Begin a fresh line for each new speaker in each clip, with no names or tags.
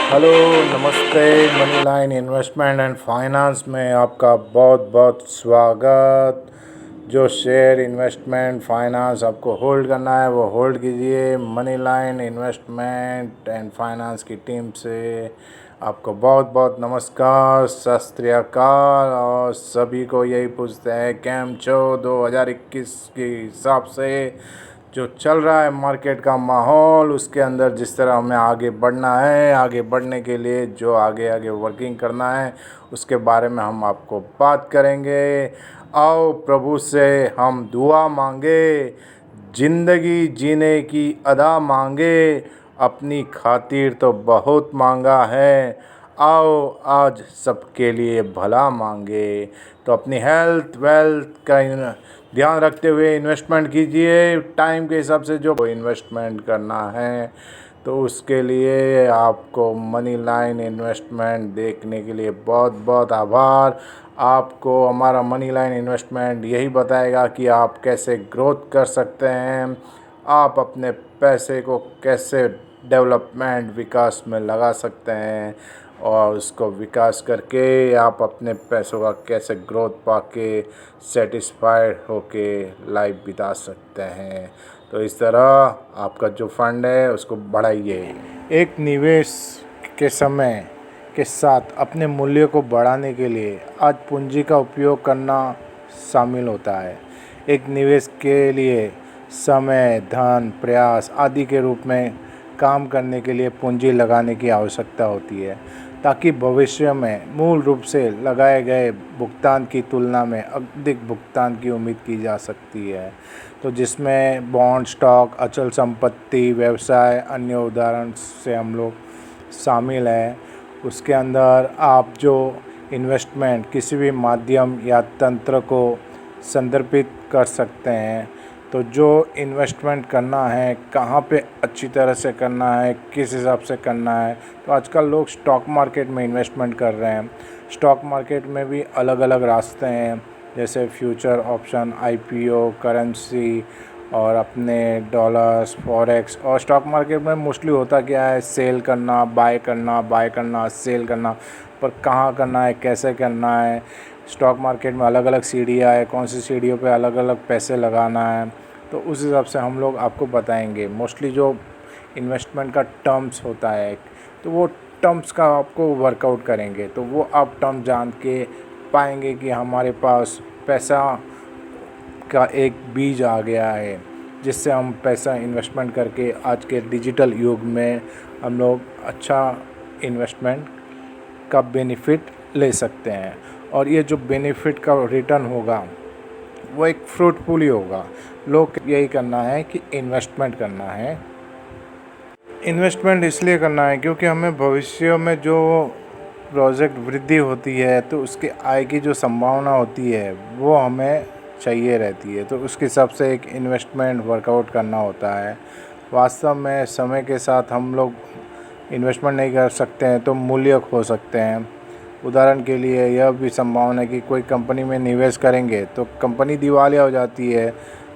Hello, नमस्ते। Money line investment and finance में आपका बहुत बहुत स्वागत। जो शेयर इन्वेस्टमेंट फाइनेंस आपको होल्ड करना है वो होल्ड कीजिए। Money line investment and finance की टीम से आपको बहुत बहुत नमस्कार, सत श्री अकाल। और सभी को यही पूछते हैं कैम छो 2021 के हिसाब से जो चल रहा है मार्केट का माहौल, उसके अंदर जिस तरह हमें आगे बढ़ना है, आगे बढ़ने के लिए जो आगे आगे वर्किंग करना है उसके बारे में हम आपको बात करेंगे। आओ प्रभु से हम दुआ मांगे, ज़िंदगी जीने की अदा मांगे, अपनी खातिर तो बहुत मांगा है, आओ आज सबके लिए भला मांगे। तो अपनी हेल्थ वेल्थ का ध्यान रखते हुए इन्वेस्टमेंट कीजिए। टाइम के हिसाब से जो इन्वेस्टमेंट करना है तो उसके लिए आपको मनी लाइन इन्वेस्टमेंट देखने के लिए बहुत बहुत आभार। आपको हमारा मनी लाइन इन्वेस्टमेंट यही बताएगा कि आप कैसे ग्रोथ कर सकते हैं, आप अपने पैसे को कैसे डेवलपमेंट विकास में लगा सकते हैं और उसको विकास करके आप अपने पैसों का कैसे ग्रोथ पाके सेटिस्फाइड होके लाइफ बिता सकते हैं। तो इस तरह आपका जो फंड है उसको बढ़ाइए। एक निवेश के समय के साथ अपने मूल्य को बढ़ाने के लिए आज पूंजी का उपयोग करना शामिल होता है। एक निवेश के लिए समय, धन, प्रयास आदि के रूप में काम करने के लिए पूंजी लगाने की आवश्यकता होती है ताकि भविष्य में मूल रूप से लगाए गए भुगतान की तुलना में अधिक भुगतान की उम्मीद की जा सकती है। तो जिसमें बॉन्ड, स्टॉक, अचल संपत्ति, व्यवसाय, अन्य उदाहरण से हम लोग शामिल हैं। उसके अंदर आप जो इन्वेस्टमेंट किसी भी माध्यम या तंत्र को संदर्भित कर सकते हैं। तो जो इन्वेस्टमेंट करना है, कहाँ पे अच्छी तरह से करना है, किस हिसाब से करना है, तो आजकल लोग स्टॉक मार्केट में इन्वेस्टमेंट कर रहे हैं। स्टॉक मार्केट में भी अलग अलग रास्ते हैं, जैसे फ्यूचर ऑप्शन, आईपीओ, करेंसी और अपने डॉलर्स, फॉरेक्स। और स्टॉक मार्केट में मोस्टली होता क्या है, सेल करना, बाय करना, बाय करना, सेल करना। पर कहाँ करना है, कैसे करना है, स्टॉक मार्केट में अलग अलग सीढ़ियाँ है, कौन सी सीढ़ियों पे अलग अलग पैसे लगाना है, तो उस हिसाब से हम लोग आपको बताएंगे। मोस्टली जो इन्वेस्टमेंट का टर्म्स होता है तो वो टर्म्स का आपको वर्कआउट करेंगे, तो वो आप टर्म जान के पाएंगे कि हमारे पास पैसा का एक बीज आ गया है जिससे हम पैसा इन्वेस्टमेंट करके आज के डिजिटल युग में हम लोग अच्छा इन्वेस्टमेंट का बेनिफिट ले सकते हैं। और ये जो बेनिफिट का रिटर्न होगा वो एक फ्रूटफुल ही होगा। लोग यही करना है कि इन्वेस्टमेंट करना है। इन्वेस्टमेंट इसलिए करना है क्योंकि हमें भविष्य में जो प्रोजेक्ट वृद्धि होती है तो उसके आय की जो संभावना होती है वो हमें चाहिए रहती है। तो उसके हिसाब से एक इन्वेस्टमेंट वर्कआउट करना होता है। वास्तव में समय के साथ हम लोग इन्वेस्टमेंट नहीं कर सकते हैं तो मूल्य खो सकते हैं। उदाहरण के लिए यह भी संभावना है कि कोई कंपनी में निवेश करेंगे तो कंपनी दिवालिया हो जाती है,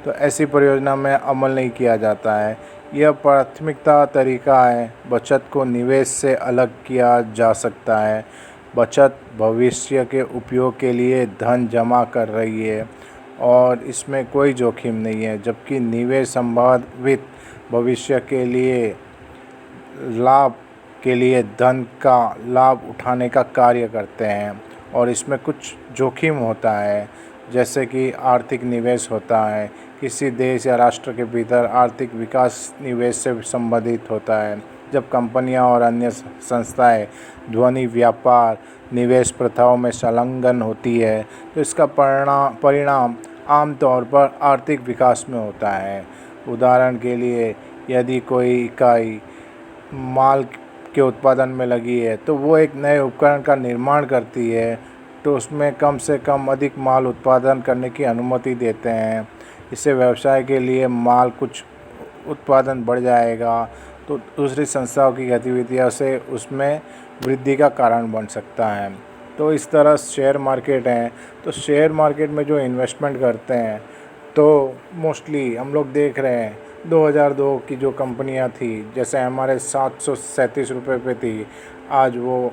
तो ऐसी परियोजना में अमल नहीं किया जाता है। यह प्राथमिकता तरीका है। बचत को निवेश से अलग किया जा सकता है। बचत भविष्य के उपयोग के लिए धन जमा कर रही है और इसमें कोई जोखिम नहीं है, जबकि निवेश संभावित भविष्य के लिए लाभ के लिए धन का लाभ उठाने का कार्य करते हैं और इसमें कुछ जोखिम होता है, जैसे कि आर्थिक निवेश होता है। किसी देश या राष्ट्र के भीतर आर्थिक विकास निवेश से संबंधित होता है। जब कंपनियां और अन्य संस्थाएं ध्वनि व्यापार निवेश प्रथाओं में संलग्न होती है तो इसका परिणाम आमतौर पर आर्थिक विकास में होता है। उदाहरण के लिए यदि कोई इकाई माल के उत्पादन में लगी है तो वो एक नए उपकरण का निर्माण करती है, तो उसमें कम से कम अधिक माल उत्पादन करने की अनुमति देते हैं। इससे व्यवसाय के लिए माल कुछ उत्पादन बढ़ जाएगा तो दूसरी संस्थाओं की गतिविधियों से उसमें वृद्धि का कारण बन सकता है। तो इस तरह शेयर मार्केट है, तो शेयर मार्केट में जो इन्वेस्टमेंट करते हैं तो मोस्टली हम लोग देख रहे हैं 2002 की जो कंपनियां थी, जैसे हमारे 737 रुपये पे थी, आज वो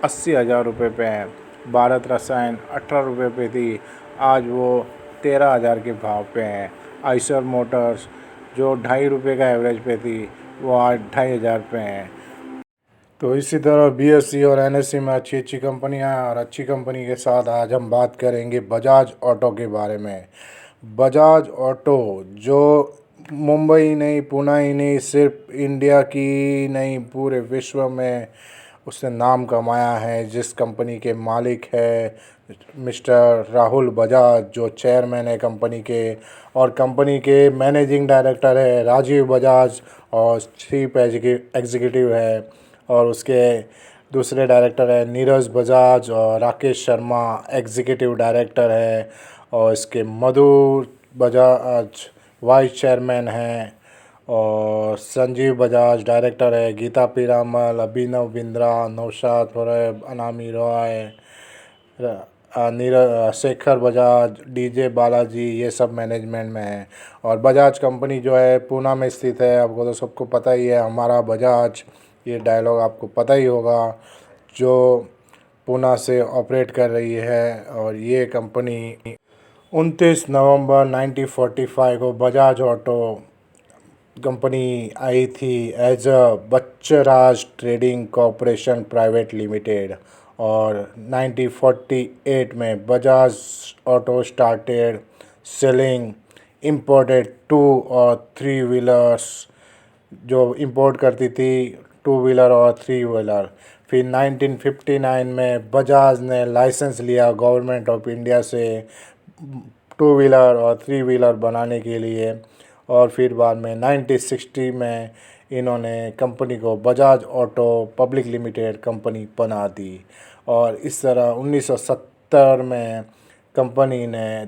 80,000 रुपये पे है। भारत रसायन 18 रुपये पे थी, आज वो 13,000 के भाव पे हैं। आइसर मोटर्स जो 2.5 रुपये का एवरेज पे थी, वो आज 2,500 पे हैं। तो इसी तरह बीएसई और एनएसई में अच्छी अच्छी कंपनियां हैं, और अच्छी कंपनी के साथ आज हम बात करेंगे बजाज ऑटो के बारे में। बजाज ऑटो जो मुंबई ही नहीं, पुणे ही नहीं, सिर्फ इंडिया की नहीं, पूरे विश्व में उसने नाम कमाया है। जिस कंपनी के मालिक है मिस्टर राहुल बजाज, जो चेयरमैन है कंपनी के, और कंपनी के मैनेजिंग डायरेक्टर है राजीव बजाज, और चीफ एग्जीक्यूटिव है, और उसके दूसरे डायरेक्टर है नीरज बजाज, और राकेश शर्मा एग्जीक्यूटिव डायरेक्टर है, और इसके मधु बजाज वाइस चेयरमैन हैं, और संजीव बजाज डायरेक्टर है, गीता पीरामल, अभिनव बिंद्रा, नौशाद फरेब, अनामी रॉय, नीरज शेखर बजाज, डीजे बालाजी, ये सब मैनेजमेंट में है। और बजाज कंपनी जो है पूना में स्थित है। आपको तो सबको पता ही है, हमारा बजाज, ये डायलॉग आपको पता ही होगा, जो पूना से ऑपरेट कर रही है। और ये कंपनी 29 नवंबर 1945 को बजाज ऑटो कंपनी आई थी as a Bachhraj trading corporation private limited, और 1948 में Bajaj Auto started selling imported 2 और 3 व्हीलर्स, जो इंपोर्ट करती थी 2 व्हीलर और 3 व्हीलर। फिर 1959 में बजाज ने लाइसेंस लिया गवर्नमेंट ऑफ इंडिया से 2 व्हीलर और 3 व्हीलर बनाने के लिए, और फिर बाद में 1960 में इन्होंने कंपनी को Bajaj auto public limited company बना दी। और इस तरह 1970 में कंपनी ने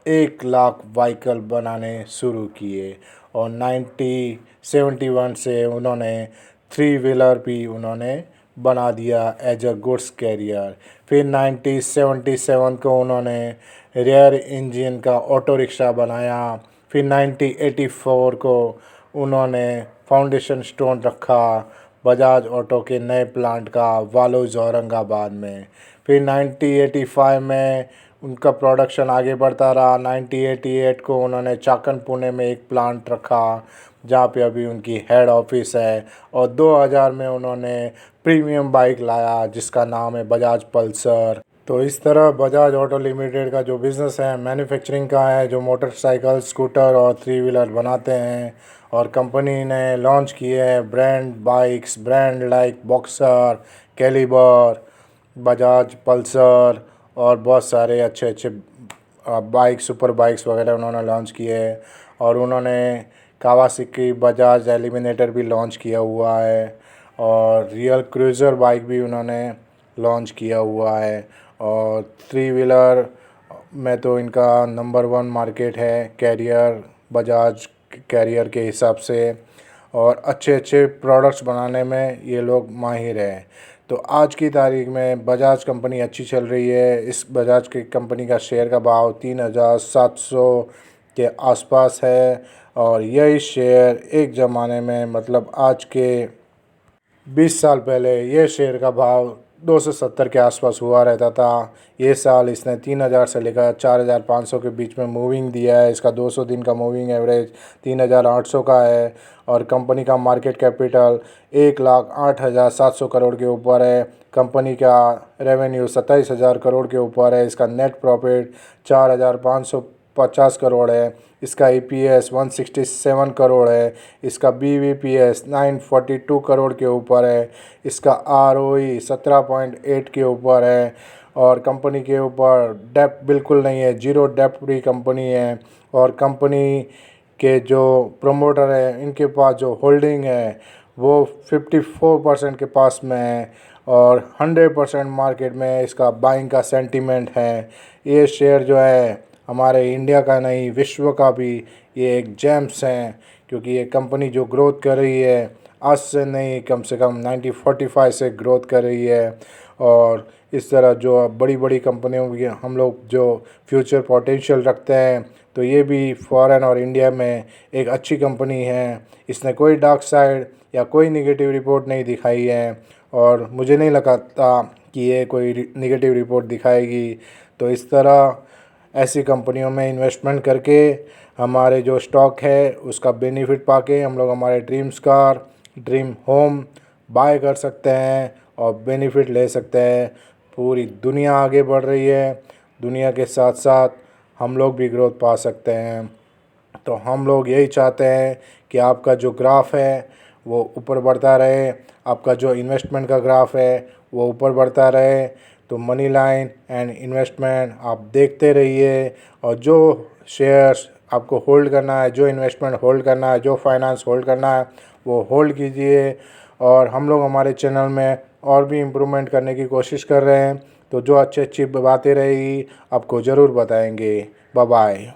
1 लाख व्हीकल बनाने शुरू किए, और 1971 से उन्होंने 3 व्हीलर भी उन्होंने बना दिया एज अ गुड्स कैरियर। फिर 1977 को उन्होंने रेयर इंजन का ऑटो रिक्शा बनाया। फिर 1984 को उन्होंने फाउंडेशन स्टोन रखा बजाज ऑटो के नए प्लांट का वालूज औरंगाबाद में। फिर 1985 में उनका प्रोडक्शन आगे बढ़ता रहा। 1988 को उन्होंने चाकन पुणे में एक प्लांट रखा, जहाँ पे अभी उनकी हेड ऑफिस है। और 2000 में उन्होंने प्रीमियम बाइक लाया जिसका नाम है बजाज पल्सर। तो इस तरह बजाज ऑटो लिमिटेड का जो बिज़नेस है मैन्युफैक्चरिंग का है, जो मोटरसाइकिल, स्कूटर और 3 व्हीलर बनाते हैं। और कंपनी ने लॉन्च किए हैं brand bikes, brand like Boxer, Caliber, Bajaj Pulsar, और बहुत सारे अच्छे अच्छे बाइक, सुपर बाइक्स वगैरह उन्होंने लॉन्च किए हैं। और उन्होंने कावासाकी बजाज एलिमिनेटर भी लॉन्च किया हुआ है, और रियल क्रूज़र बाइक भी उन्होंने लॉन्च किया हुआ है। और 3 व्हीलर में तो इनका नंबर 1 मार्केट है, कैरियर, बजाज कैरियर के हिसाब से। और अच्छे अच्छे प्रोडक्ट्स बनाने में ये लोग माहिर हैं। तो आज की तारीख में बजाज कंपनी अच्छी चल रही है। इस बजाज की कंपनी का शेयर का भाव 3,700 के आसपास है, और यही शेयर एक ज़माने में, मतलब आज के 20 साल पहले, ये शेयर का भाव 270 के आसपास हुआ रहता था। ये साल इसने 3,000 से लेकर 4,500 के बीच में मूविंग दिया है। इसका 200 दिन का मूविंग एवरेज 3,800 का है। और कंपनी का मार्केट कैपिटल 1,08,700 करोड़ के ऊपर है। कंपनी का रेवेन्यू 27,000 करोड़ के ऊपर है। इसका नेट प्रॉफिट 4,550 करोड़ है। इसका ईपीएस 167 करोड़ है। इसका बीवीपीएस 942 करोड़ के ऊपर है। इसका आरओई 17.8 के ऊपर है। और कंपनी के ऊपर डेप्ट बिल्कुल नहीं है, जीरो डेप्ट फ्री कंपनी है। और कंपनी के जो प्रमोटर है, इनके पास जो होल्डिंग है वो 54% के पास में है, और 100% मार्केट में इसका बाइंग का सेंटीमेंट है। ये शेयर जो है हमारे इंडिया का नहीं, विश्व का भी ये एक जेम्स हैं, क्योंकि ये कंपनी जो ग्रोथ कर रही है आज से नहीं, कम से कम 1945 से ग्रोथ कर रही है। और इस तरह जो बड़ी बड़ी कंपनियों की हम लोग जो फ्यूचर पोटेंशियल रखते हैं, तो ये भी फॉरेन और इंडिया में एक अच्छी कंपनी है। इसने कोई डार्क साइड या कोई नेगेटिव रिपोर्ट नहीं दिखाई है और मुझे नहीं लगा था कि ये कोई नेगेटिव रिपोर्ट दिखाएगी। तो इस तरह ऐसी कंपनियों में इन्वेस्टमेंट करके हमारे जो स्टॉक है उसका बेनिफिट पाके हम लोग हमारे dreams car, dream home buy कर सकते हैं और बेनिफिट ले सकते हैं। पूरी दुनिया आगे बढ़ रही है, दुनिया के साथ साथ हम लोग भी ग्रोथ पा सकते हैं। तो हम लोग यही चाहते हैं कि आपका जो ग्राफ है वो ऊपर बढ़ता रहे, आपका जो इन्वेस्टमेंट का ग्राफ है वो ऊपर बढ़ता रहे। तो मनी लाइन एंड इन्वेस्टमेंट आप देखते रहिए और जो शेयर्स आपको होल्ड करना है, जो इन्वेस्टमेंट होल्ड करना है, जो फाइनेंस होल्ड करना है वो होल्ड कीजिए। और हम लोग हमारे चैनल में और भी इम्प्रूवमेंट करने की कोशिश कर रहे हैं, तो जो अच्छी अच्छी बातें रहेगी आपको ज़रूर बताएंगे। Bye bye.